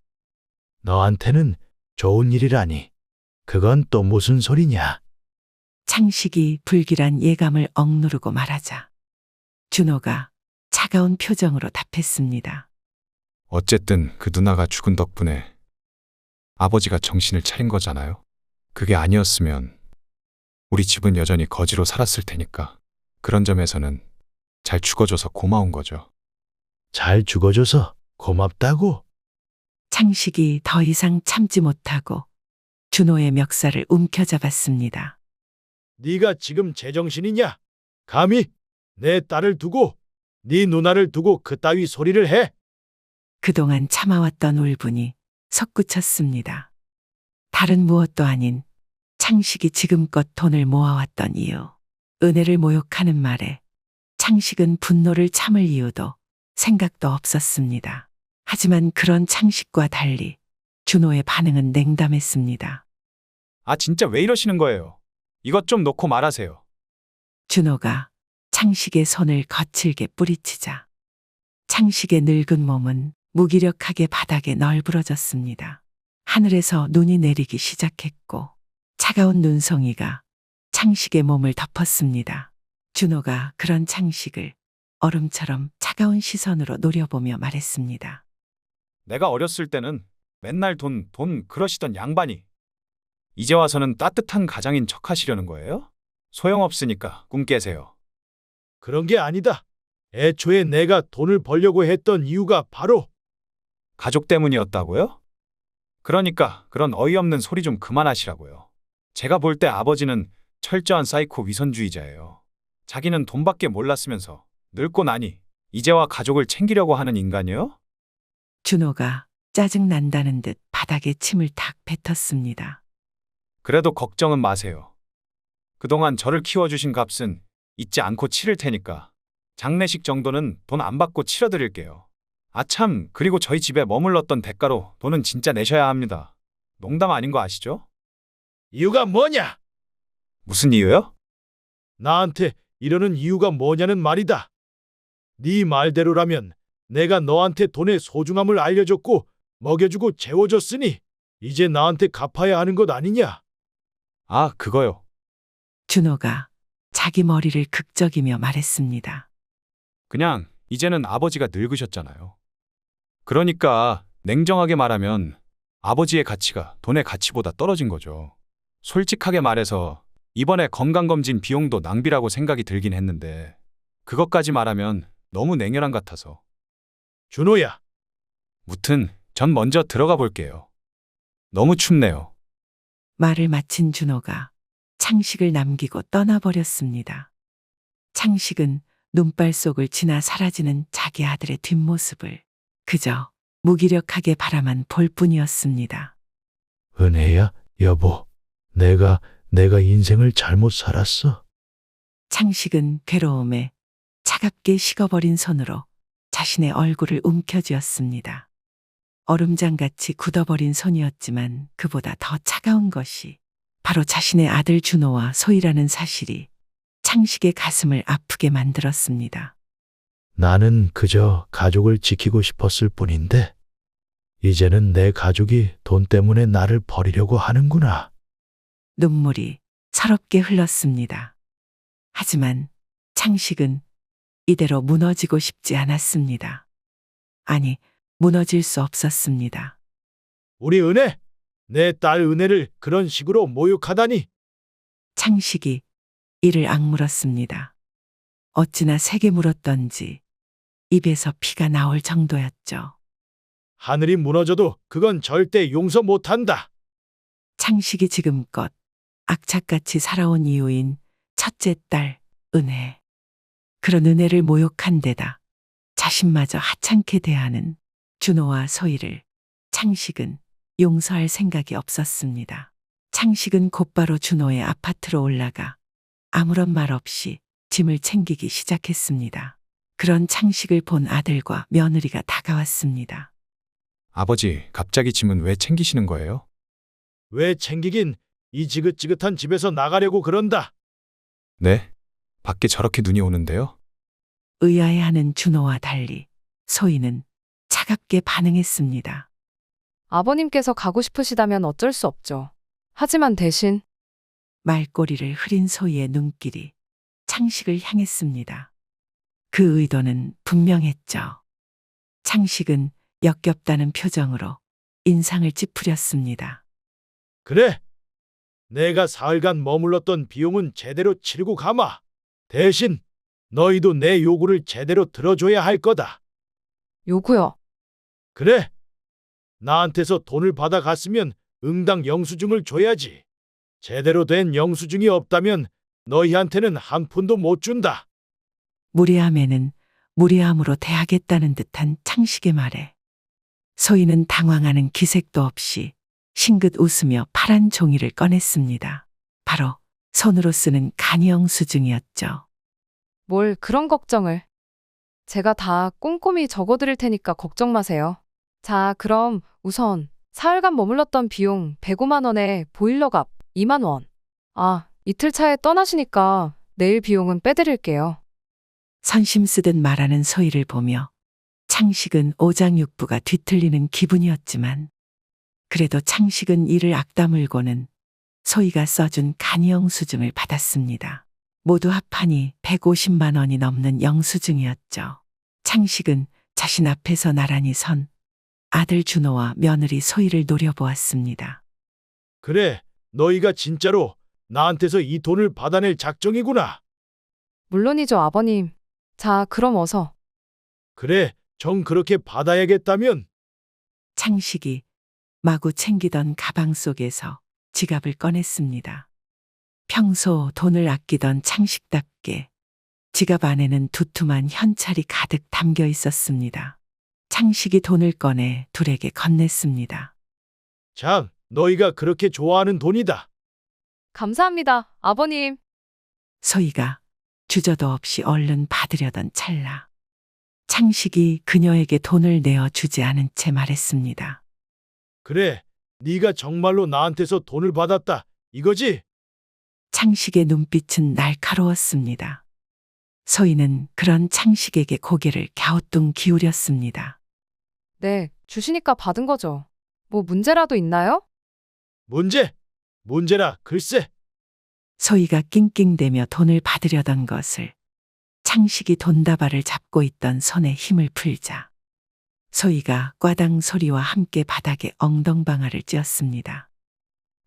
너한테는 좋은 일이라니. 그건 또 무슨 소리냐? 창식이 불길한 예감을 억누르고 말하자 준호가 차가운 표정으로 답했습니다. 어쨌든 그 누나가 죽은 덕분에 아버지가 정신을 차린 거잖아요. 그게 아니었으면 우리 집은 여전히 거지로 살았을 테니까 그런 점에서는 잘 죽어줘서 고마운 거죠. 잘 죽어줘서 고맙다고? 창식이 더 이상 참지 못하고 준호의 멱살을 움켜잡았습니다. 네가 지금 제정신이냐? 감히 내 딸을 두고 네 누나를 두고 그따위 소리를 해? 그동안 참아왔던 울분이 솟구쳤습니다. 다른 무엇도 아닌 창식이 지금껏 돈을 모아왔던 이유. 은혜를 모욕하는 말에 창식은 분노를 참을 이유도 생각도 없었습니다. 하지만 그런 창식과 달리 준호의 반응은 냉담했습니다. 아, 진짜 왜 이러시는 거예요? 이것 좀 놓고 말하세요. 준호가 창식의 손을 거칠게 뿌리치자 창식의 늙은 몸은 무기력하게 바닥에 널브러졌습니다. 하늘에서 눈이 내리기 시작했고 차가운 눈송이가 창식의 몸을 덮었습니다. 준호가 그런 창식을 얼음처럼 차가운 시선으로 노려보며 말했습니다. 내가 어렸을 때는 맨날 돈 그러시던 양반이 이제 와서는 따뜻한 가장인 척 하시려는 거예요? 소용없으니까 꿈 깨세요. 그런 게 아니다. 애초에 내가 돈을 벌려고 했던 이유가 바로 가족 때문이었다고요? 그러니까 그런 어이없는 소리 좀 그만하시라고요. 제가 볼 때 아버지는 철저한 사이코 위선주의자예요. 자기는 돈밖에 몰랐으면서 늙고 나니 이제와 가족을 챙기려고 하는 인간이요? 준호가 짜증난다는 듯 바닥에 침을 탁 뱉었습니다. 그래도 걱정은 마세요. 그동안 저를 키워주신 값은 잊지 않고 치를 테니까 장례식 정도는 돈 안 받고 치러드릴게요. 아참, 그리고 저희 집에 머물렀던 대가로 돈은 진짜 내셔야 합니다. 농담 아닌 거 아시죠? 이유가 뭐냐? 무슨 이유요? 나한테 이러는 이유가 뭐냐는 말이다. 네 말대로라면 내가 너한테 돈의 소중함을 알려줬고 먹여주고 재워줬으니 이제 나한테 갚아야 하는 것 아니냐? 아, 그거요. 준호가 자기 머리를 극적이며 말했습니다. 그냥 이제는 아버지가 늙으셨잖아요. 그러니까 냉정하게 말하면 아버지의 가치가 돈의 가치보다 떨어진 거죠. 솔직하게 말해서 이번에 건강검진 비용도 낭비라고 생각이 들긴 했는데 그것까지 말하면 너무 냉혈한 같아서. 준호야, 무튼 전 먼저 들어가 볼게요. 너무 춥네요. 말을 마친 준호가 창식을 남기고 떠나버렸습니다. 창식은 눈발 속을 지나 사라지는 자기 아들의 뒷모습을 그저 무기력하게 바라만 볼 뿐이었습니다. 은혜야, 여보, 내가 인생을 잘못 살았어. 창식은 괴로움에 차갑게 식어버린 손으로 자신의 얼굴을 움켜쥐었습니다. 얼음장같이 굳어버린 손이었지만 그보다 더 차가운 것이 바로 자신의 아들 준호와 소희라는 사실이 창식의 가슴을 아프게 만들었습니다. 나는 그저 가족을 지키고 싶었을 뿐인데, 이제는 내 가족이 돈 때문에 나를 버리려고 하는구나. 눈물이 서럽게 흘렀습니다. 하지만 창식은 이대로 무너지고 싶지 않았습니다. 아니, 무너질 수 없었습니다. 우리 은혜, 내 딸 은혜를 그런 식으로 모욕하다니. 창식이 이를 악물었습니다. 어찌나 세게 물었던지 입에서 피가 나올 정도였죠. 하늘이 무너져도 그건 절대 용서 못한다. 창식이 지금껏 악착같이 살아온 이유인 첫째 딸 은혜. 그런 은혜를 모욕한 데다 자신마저 하찮게 대하는 준호와 소희를 창식은 용서할 생각이 없었습니다. 창식은 곧바로 준호의 아파트로 올라가 아무런 말 없이 짐을 챙기기 시작했습니다. 그런 창식을 본 아들과 며느리가 다가왔습니다. 아버지, 갑자기 짐은 왜 챙기시는 거예요? 왜 챙기긴, 이 지긋지긋한 집에서 나가려고 그런다. 네? 밖에 저렇게 눈이 오는데요? 의아해하는 준호와 달리 소희는 차갑게 반응했습니다. 아버님께서 가고 싶으시다면 어쩔 수 없죠. 하지만 대신 말꼬리를 흐린 소희의 눈길이 창식을 향했습니다. 그 의도는 분명했죠. 창식은 역겹다는 표정으로 인상을 찌푸렸습니다. 그래, 내가 사흘간 머물렀던 비용은 제대로 치르고 가마. 대신 너희도 내 요구를 제대로 들어줘야 할 거다. 요구요. 그래, 나한테서 돈을 받아갔으면 응당 영수증을 줘야지. 제대로 된 영수증이 없다면 너희한테는 한 푼도 못 준다. 무례함에는 무례함으로 대하겠다는 듯한 창식의 말에 소희는 당황하는 기색도 없이 싱긋 웃으며 파란 종이를 꺼냈습니다. 바로 손으로 쓰는 간이영수증이었죠. 뭘 그런 걱정을. 제가 다 꼼꼼히 적어드릴 테니까 걱정 마세요. 자, 그럼 우선 사흘간 머물렀던 비용 105만 원에 보일러값 2만 원. 아, 이틀 차에 떠나시니까 내일 비용은 빼드릴게요. 선심 쓰듯 말하는 소희를 보며 창식은 오장육부가 뒤틀리는 기분이었지만 그래도 창식은 이를 악다물고는 소희가 써준 간이영수증을 받았습니다. 모두 합하니 150만 원이 넘는 영수증이었죠. 창식은 자신 앞에서 나란히 선 아들 준호와 며느리 소희를 노려보았습니다. 그래, 너희가 진짜로 나한테서 이 돈을 받아낼 작정이구나. 물론이죠, 아버님. 자, 그럼 어서. 그래, 정 그렇게 받아야겠다면. 창식이 마구 챙기던 가방 속에서 지갑을 꺼냈습니다. 평소 돈을 아끼던 창식답게 지갑 안에는 두툼한 현찰이 가득 담겨 있었습니다. 창식이 돈을 꺼내 둘에게 건넸습니다. 자, 너희가 그렇게 좋아하는 돈이다. 감사합니다, 아버님. 소희가 주저도 없이 얼른 받으려던 찰나 창식이 그녀에게 돈을 내어주지 않은 채 말했습니다. 그래, 네가 정말로 나한테서 돈을 받았다, 이거지? 창식의 눈빛은 날카로웠습니다. 소희는 그런 창식에게 고개를 갸우뚱 기울였습니다. 네, 주시니까 받은 거죠. 뭐 문제라도 있나요? 문제라 글쎄. 소희가 낑낑대며 돈을 받으려던 것을 창식이 돈다발을 잡고 있던 손에 힘을 풀자 소희가 꽈당 소리와 함께 바닥에 엉덩방아를 찧었습니다.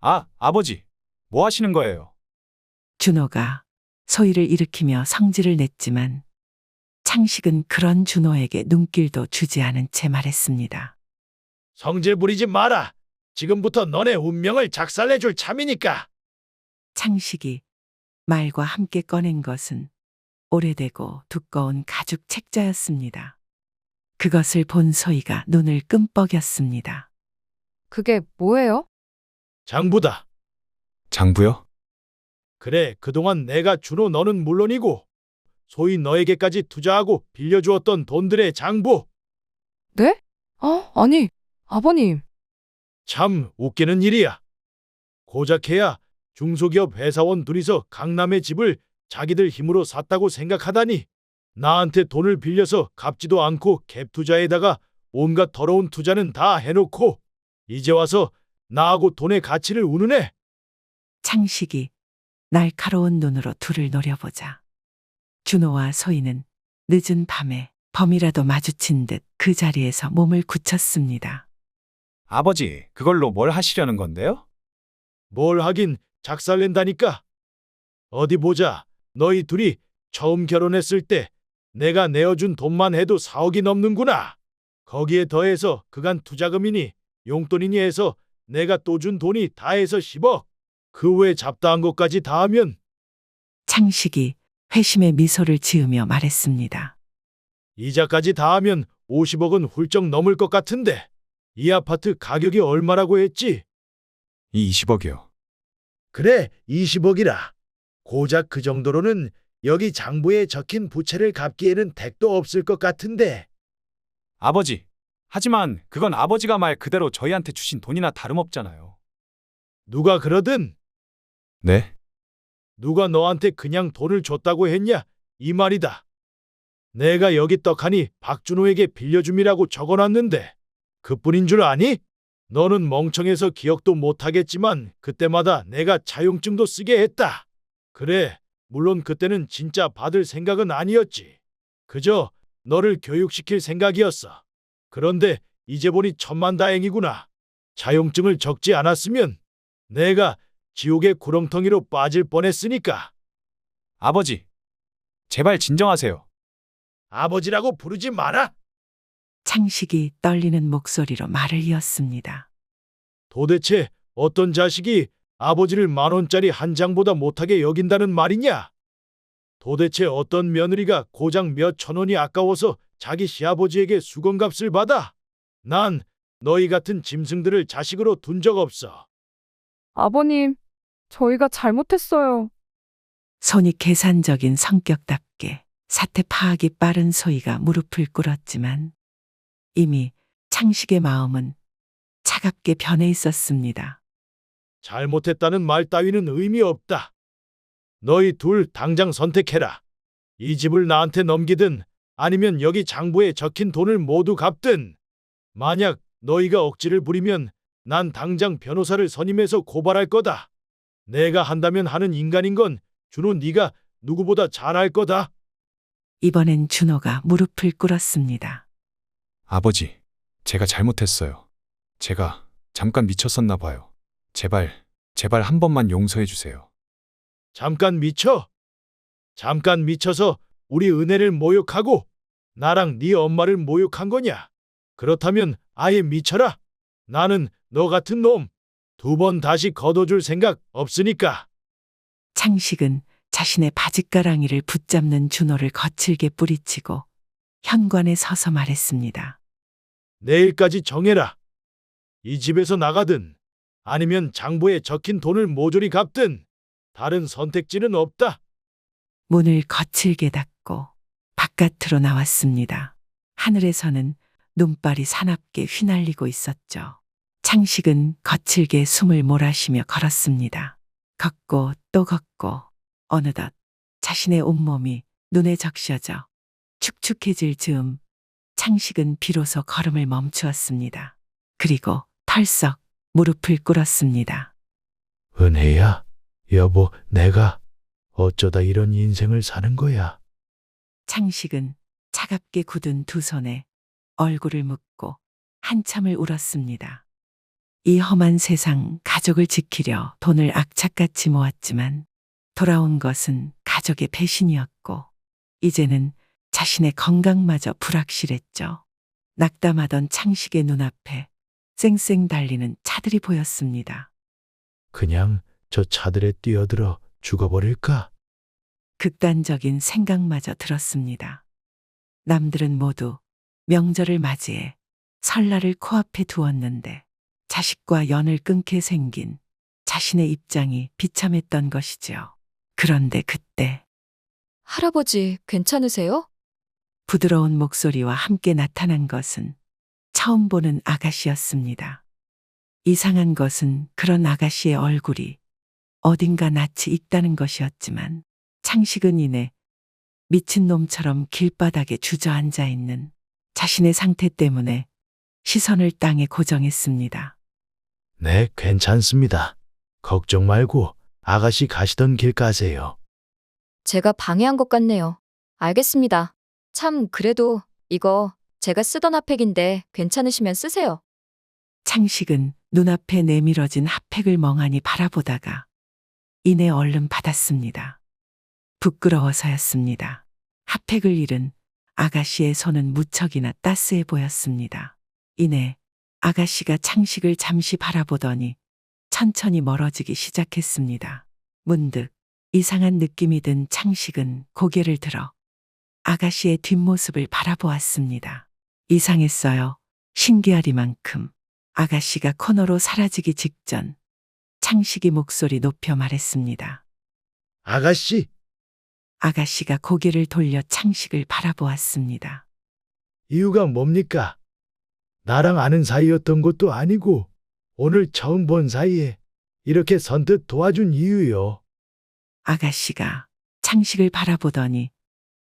아, 아버지, 뭐 하시는 거예요? 준호가 소희를 일으키며 성질을 냈지만 창식은 그런 준호에게 눈길도 주지 않은 채 말했습니다. 성질 부리지 마라. 지금부터 너네 운명을 작살내줄 참이니까. 창식이 말과 함께 꺼낸 것은 오래되고 두꺼운 가죽 책자였습니다. 그것을 본 소희가 눈을 끔뻑였습니다. 그게 뭐예요? 장부다. 장부요? 그래, 그동안 내가 준호 너는 물론이고 소희 너에게까지 투자하고 빌려주었던 돈들의 장부. 네? 아니, 아버님. 참 웃기는 일이야. 고작해야 중소기업 회사원 둘이서 강남의 집을 자기들 힘으로 샀다고 생각하다니 나한테 돈을 빌려서 갚지도 않고 갭 투자에다가 온갖 더러운 투자는 다 해놓고 이제 와서 나하고 돈의 가치를 우는애. 창식이 날카로운 눈으로 둘을 노려보자 준호와 소희는 늦은 밤에 범이라도 마주친 듯 그 자리에서 몸을 굳혔습니다. 아버지, 그걸로 뭘 하시려는 건데요? 뭘 하긴 작살낸다니까. 어디 보자. 너희 둘이 처음 결혼했을 때 내가 내어준 돈만 해도 4억이 넘는구나. 거기에 더해서 그간 투자금이니 용돈이니 해서 내가 또 준 돈이 다 해서 10억. 그 외 잡다한 것까지 다 하면 창식이 회심의 미소를 지으며 말했습니다. 이자까지 다 하면 50억은 훌쩍 넘을 것 같은데 이 아파트 가격이 얼마라고 했지? 이 20억이요. 그래, 20억이라. 고작 그 정도로는 여기 장부에 적힌 부채를 갚기에는 택도 없을 것 같은데. 아버지, 하지만 그건 아버지가 말 그대로 저희한테 주신 돈이나 다름없잖아요. 누가 그러든 네? 누가 너한테 그냥 돈을 줬다고 했냐? 이 말이다. 내가 여기 떡하니 박준호에게 빌려줌이라고 적어놨는데 그뿐인 줄 아니? 너는 멍청해서 기억도 못하겠지만 그때마다 내가 차용증도 쓰게 했다. 그래, 물론 그때는 진짜 받을 생각은 아니었지. 그저 너를 교육시킬 생각이었어. 그런데 이제 보니 천만다행이구나. 차용증을 적지 않았으면 내가 지옥의 구렁텅이로 빠질 뻔했으니까. 아버지, 제발 진정하세요. 아버지라고 부르지 마라. 창식이 떨리는 목소리로 말을 이었습니다. 도대체 어떤 자식이 아버지를 10,000원짜리 한 장보다 못하게 여긴다는 말이냐? 도대체 어떤 며느리가 고작 몇 천 원이 아까워서 자기 시아버지에게 수건값을 받아? 난 너희 같은 짐승들을 자식으로 둔 적 없어. 아버님, 저희가 잘못했어요. 손이 계산적인 성격답게 사태 파악이 빠른 소희가 무릎을 꿇었지만 이미 창식의 마음은 차갑게 변해 있었습니다. 잘못했다는 말 따위는 의미 없다. 너희 둘 당장 선택해라. 이 집을 나한테 넘기든 아니면 여기 장부에 적힌 돈을 모두 갚든. 만약 너희가 억지를 부리면 난 당장 변호사를 선임해서 고발할 거다. 내가 한다면 하는 인간인 건 준호 네가 누구보다 잘 알 거다. 이번엔 준호가 무릎을 꿇었습니다. 아버지, 제가 잘못했어요. 제가 잠깐 미쳤었나 봐요. 제발 한 번만 용서해 주세요. 잠깐 미쳐? 잠깐 미쳐서 우리 은혜를 모욕하고 나랑 네 엄마를 모욕한 거냐? 그렇다면 아예 미쳐라. 나는 너 같은 놈 2번 다시 걷어줄 생각 없으니까. 창식은 자신의 바짓가랑이를 붙잡는 준호를 거칠게 뿌리치고 현관에 서서 말했습니다. 내일까지 정해라. 이 집에서 나가든 아니면 장부에 적힌 돈을 모조리 갚든 다른 선택지는 없다. 문을 거칠게 닫고 바깥으로 나왔습니다. 하늘에서는 눈발이 사납게 휘날리고 있었죠. 창식은 거칠게 숨을 몰아쉬며 걸었습니다. 걷고 또 걷고 어느덧 자신의 온몸이 눈에 적셔져 축축해질 즈음 창식은 비로소 걸음을 멈추었습니다. 그리고 털썩 무릎을 꿇었습니다. 은혜야, 여보, 내가 어쩌다 이런 인생을 사는 거야. 창식은 차갑게 굳은 두 손에 얼굴을 묻고 한참을 울었습니다. 이 험한 세상 가족을 지키려 돈을 악착같이 모았지만 돌아온 것은 가족의 배신이었고, 이제는 자신의 건강마저 불확실했죠. 낙담하던 창식의 눈앞에 쌩쌩 달리는 차들이 보였습니다. 그냥 저 차들에 뛰어들어 죽어버릴까? 극단적인 생각마저 들었습니다. 남들은 모두 명절을 맞이해 설날을 코앞에 두었는데 자식과 연을 끊게 생긴 자신의 입장이 비참했던 것이지요. 그런데 그때 할아버지, 괜찮으세요? 부드러운 목소리와 함께 나타난 것은 처음 보는 아가씨였습니다. 이상한 것은 그런 아가씨의 얼굴이 어딘가 낯이 익다는 것이었지만 창식은 이내 미친놈처럼 길바닥에 주저앉아 있는 자신의 상태 때문에 시선을 땅에 고정했습니다. 네, 괜찮습니다. 걱정 말고 아가씨 가시던 길 가세요. 제가 방해한 것 같네요. 알겠습니다. 참, 그래도 이거 제가 쓰던 핫팩인데 괜찮으시면 쓰세요. 창식은 눈앞에 내밀어진 핫팩을 멍하니 바라보다가 이내 얼른 받았습니다. 부끄러워서였습니다. 핫팩을 잃은 아가씨의 손은 무척이나 따스해 보였습니다. 이내 아가씨가 창식을 잠시 바라보더니 천천히 멀어지기 시작했습니다. 문득 이상한 느낌이 든 창식은 고개를 들어 아가씨의 뒷모습을 바라보았습니다. 이상했어요. 신기하리만큼 아가씨가 코너로 사라지기 직전 창식이 목소리 높여 말했습니다. 아가씨, 아가씨가 고개를 돌려 창식을 바라보았습니다. 이유가 뭡니까? 나랑 아는 사이였던 것도 아니고 오늘 처음 본 사이에 이렇게 선뜻 도와준 이유요. 아가씨가 창식을 바라보더니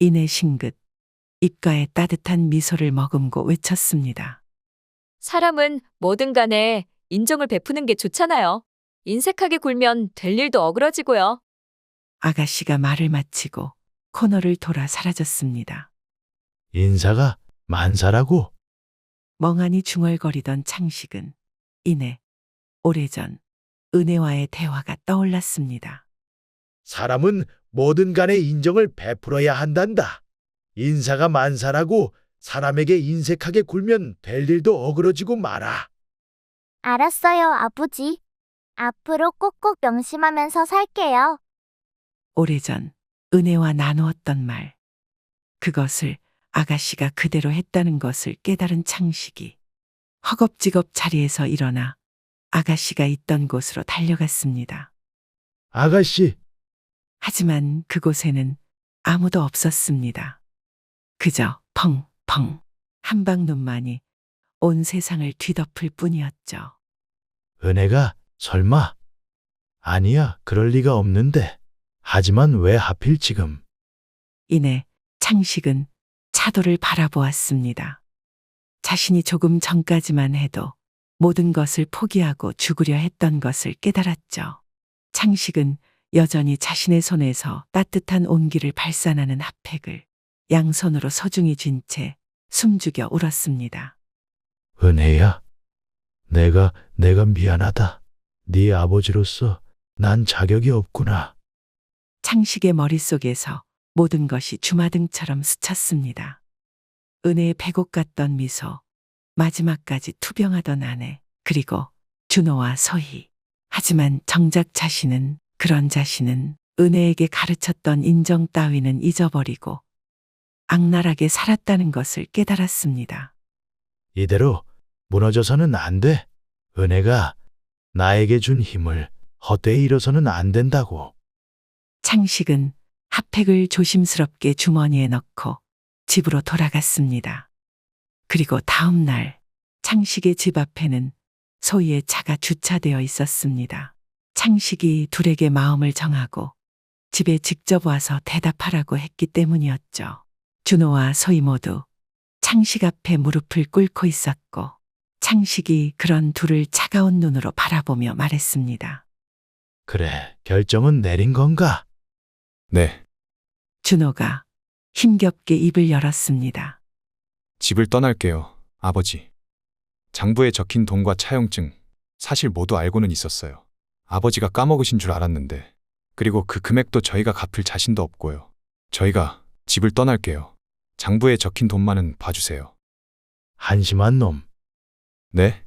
이내 싱긋 입가에 따뜻한 미소를 머금고 외쳤습니다. 사람은 뭐든 간에 인정을 베푸는 게 좋잖아요. 인색하게 굴면 될 일도 어그러지고요. 아가씨가 말을 마치고 코너를 돌아 사라졌습니다. 인사가 만사라고? 멍하니 중얼거리던 창식은 이내 오래전 은혜와의 대화가 떠올랐습니다. 사람은 뭐든 간에 인정을 베풀어야 한단다. 인사가 만사라고 사람에게 인색하게 굴면 될 일도 어그러지고 말아. 알았어요, 아버지. 앞으로 꼭꼭 명심하면서 살게요. 오래전 은혜와 나누었던 말. 그것을 아가씨가 그대로 했다는 것을 깨달은 창식이 허겁지겁 자리에서 일어나 아가씨가 있던 곳으로 달려갔습니다. 아가씨, 하지만 그곳에는 아무도 없었습니다. 그저 펑펑 한방눈만이 온 세상을 뒤덮을 뿐이었죠. 은혜가 설마? 아니야, 그럴 리가 없는데. 하지만 왜 하필 지금? 이내 창식은 차도를 바라보았습니다. 자신이 조금 전까지만 해도 모든 것을 포기하고 죽으려 했던 것을 깨달았죠. 창식은 여전히 자신의 손에서 따뜻한 온기를 발산하는 핫팩을 양손으로 소중히 쥔 채 숨죽여 울었습니다. 은혜야, 내가 미안하다. 네 아버지로서 난 자격이 없구나. 창식의 머릿속에서 모든 것이 주마등처럼 스쳤습니다. 은혜의 배곡 같던 미소, 마지막까지 투병하던 아내, 그리고 준호와 소희. 하지만 정작 자신은, 그런 자신은 은혜에게 가르쳤던 인정 따위는 잊어버리고 악랄하게 살았다는 것을 깨달았습니다. 이대로 무너져서는 안 돼. 은혜가 나에게 준 힘을 헛되이 잃어서는 안 된다고. 창식은 핫팩을 조심스럽게 주머니에 넣고 집으로 돌아갔습니다. 그리고 다음 날 창식의 집 앞에는 소희의 차가 주차되어 있었습니다. 창식이 둘에게 마음을 정하고 집에 직접 와서 대답하라고 했기 때문이었죠. 준호와 소희 모두 창식 앞에 무릎을 꿇고 있었고 창식이 그런 둘을 차가운 눈으로 바라보며 말했습니다. 그래, 결정은 내린 건가? 네, 준호가 힘겹게 입을 열었습니다. 집을 떠날게요, 아버지. 장부에 적힌 돈과 차용증, 사실 모두 알고는 있었어요. 아버지가 까먹으신 줄 알았는데 그리고 그 금액도 저희가 갚을 자신도 없고요. 저희가 집을 떠날게요. 장부에 적힌 돈만은 봐주세요. 한심한 놈. 네?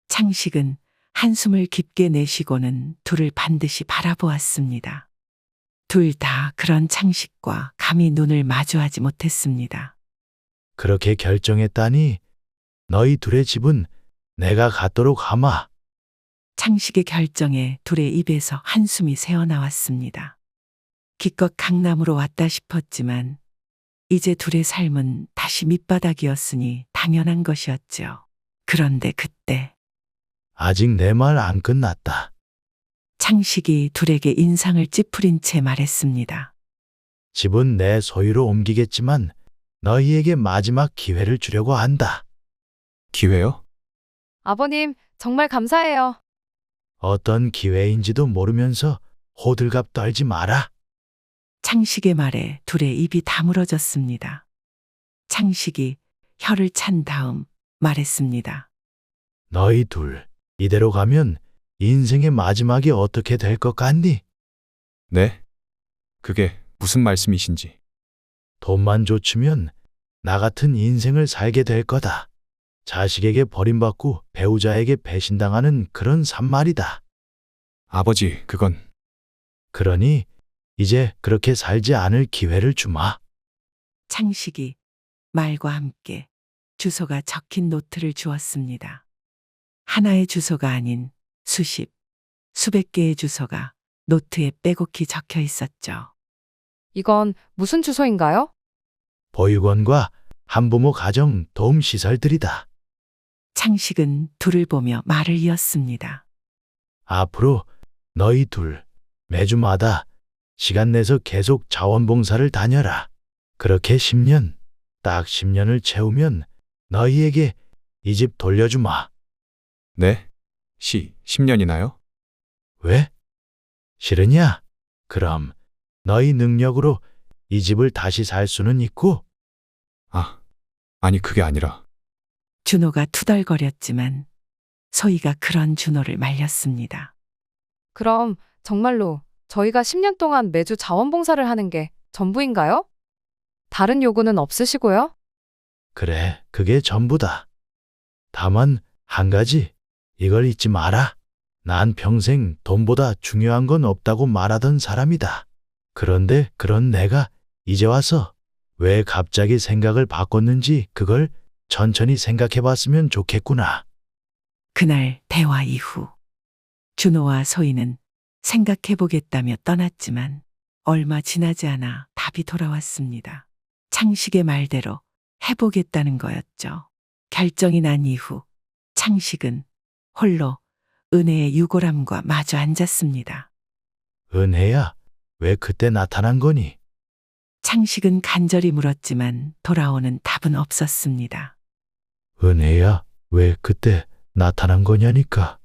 창식은 한숨을 깊게 내쉬고는 둘을 반드시 바라보았습니다. 둘 다 그런 창식과 감히 눈을 마주하지 못했습니다. 그렇게 결정했다니 너희 둘의 집은 내가 갖도록 하마. 창식의 결정에 둘의 입에서 한숨이 새어나왔습니다. 기껏 강남으로 왔다 싶었지만 이제 둘의 삶은 다시 밑바닥이었으니 당연한 것이었죠. 그런데 그때 아직 내 말 안 끝났다. 창식이 둘에게 인상을 찌푸린 채 말했습니다. 집은 내 소유로 옮기겠지만 너희에게 마지막 기회를 주려고 한다. 기회요? 아버님, 정말 감사해요. 어떤 기회인지도 모르면서 호들갑 떨지 마라. 창식의 말에 둘의 입이 다물어졌습니다. 창식이 혀를 찬 다음 말했습니다. 너희 둘 이대로 가면 인생의 마지막이 어떻게 될 것 같니? 네? 그게 무슨 말씀이신지. 돈만 쫓으면 나 같은 인생을 살게 될 거다. 자식에게 버림받고 배우자에게 배신당하는 그런 삶 말이다. 아버지, 그건 그러니 이제 그렇게 살지 않을 기회를 주마. 창식이 말과 함께 주소가 적힌 노트를 주었습니다. 하나의 주소가 아닌 수십, 수백 개의 주소가 노트에 빼곡히 적혀 있었죠. 이건 무슨 주소인가요? 보육원과 한부모 가정 도움 시설들이다. 창식은 둘을 보며 말을 이었습니다. 앞으로 너희 둘 매주마다 시간 내서 계속 자원봉사를 다녀라. 그렇게 10년, 딱 10년을 채우면 너희에게 이 집 돌려주마. 네? 10년이나요? 왜? 싫으냐? 그럼 너희 능력으로 이 집을 다시 살 수는 있고. 아니 그게 아니라 준호가 투덜거렸지만 소희가 그런 준호를 말렸습니다. 그럼 정말로 저희가 10년 동안 매주 자원봉사를 하는 게 전부인가요? 다른 요구는 없으시고요? 그래, 그게 전부다. 다만 한 가지, 이걸 잊지 마라. 난 평생 돈보다 중요한 건 없다고 말하던 사람이다. 그런데 그런 내가 이제 와서 왜 갑자기 생각을 바꿨는지 그걸 천천히 생각해 봤으면 좋겠구나. 그날 대화 이후 준호와 소희는 생각해보겠다며 떠났지만 얼마 지나지 않아 답이 돌아왔습니다. 창식의 말대로 해보겠다는 거였죠. 결정이 난 이후 창식은 홀로 은혜의 유골함과 마주 앉았습니다. 은혜야, 왜 그때 나타난 거니? 창식은 간절히 물었지만 돌아오는 답은 없었습니다. 은혜야, 왜 그때 나타난 거냐니까.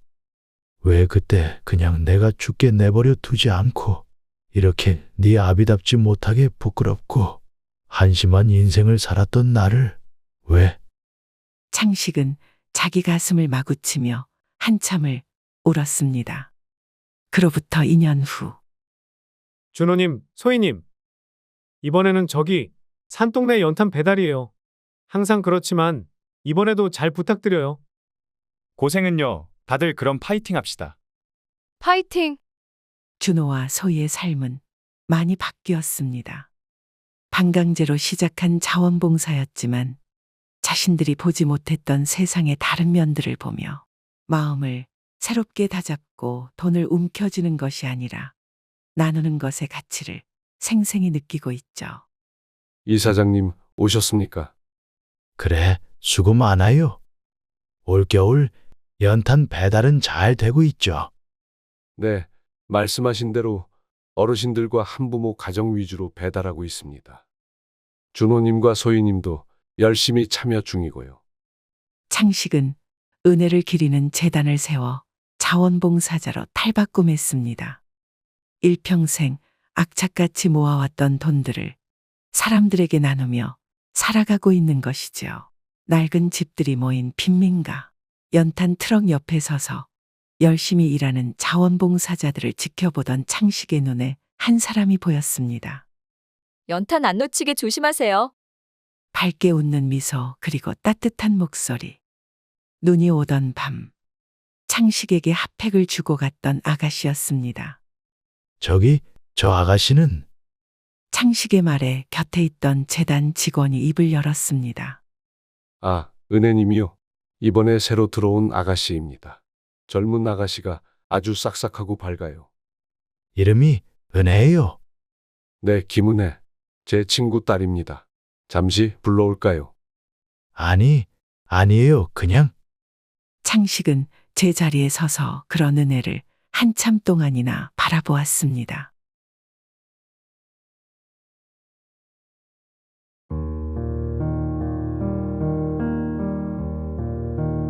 왜 그때 그냥 내가 죽게 내버려 두지 않고 이렇게 네 아비답지 못하게 부끄럽고 한심한 인생을 살았던 나를 왜? 창식은 자기 가슴을 마구치며 한참을 울었습니다. 그로부터 2년 후 준호님, 소희님. 이번에는 저기 산동네 연탄 배달이에요. 항상 그렇지만 이번에도 잘 부탁드려요. 고생은요. 다들 그럼 파이팅 합시다. 파이팅! 준호와 소희의 삶은 많이 바뀌었습니다. 반강제로 시작한 자원봉사였지만 자신들이 보지 못했던 세상의 다른 면들을 보며 마음을 새롭게 다잡고 돈을 움켜쥐는 것이 아니라 나누는 것의 가치를 생생히 느끼고 있죠. 이사장님 오셨습니까? 그래, 수고 많아요. 올겨울 연탄 배달은 잘 되고 있죠. 네, 말씀하신 대로 어르신들과 한부모 가정 위주로 배달하고 있습니다. 준호님과 소희님도 열심히 참여 중이고요. 창식은 은혜를 기리는 재단을 세워 자원봉사자로 탈바꿈했습니다. 일평생 악착같이 모아왔던 돈들을 사람들에게 나누며 살아가고 있는 것이죠. 낡은 집들이 모인 빈민가, 연탄 트럭 옆에 서서 열심히 일하는 자원봉사자들을 지켜보던 창식의 눈에 한 사람이 보였습니다. 연탄 안 놓치게 조심하세요. 밝게 웃는 미소 그리고 따뜻한 목소리. 눈이 오던 밤 창식에게 핫팩을 주고 갔던 아가씨였습니다. 저기, 저 아가씨는 창식의 말에 곁에 있던 재단 직원이 입을 열었습니다. 아, 은혜님이요. 이번에 새로 들어온 아가씨입니다. 젊은 아가씨가 아주 싹싹하고 밝아요. 이름이 은혜예요. 네, 김은혜. 제 친구 딸입니다. 잠시 불러올까요? 아니, 아니에요. 그냥 창식은 제자리에 서서 그런 은혜를 한참 동안이나 바라보았습니다.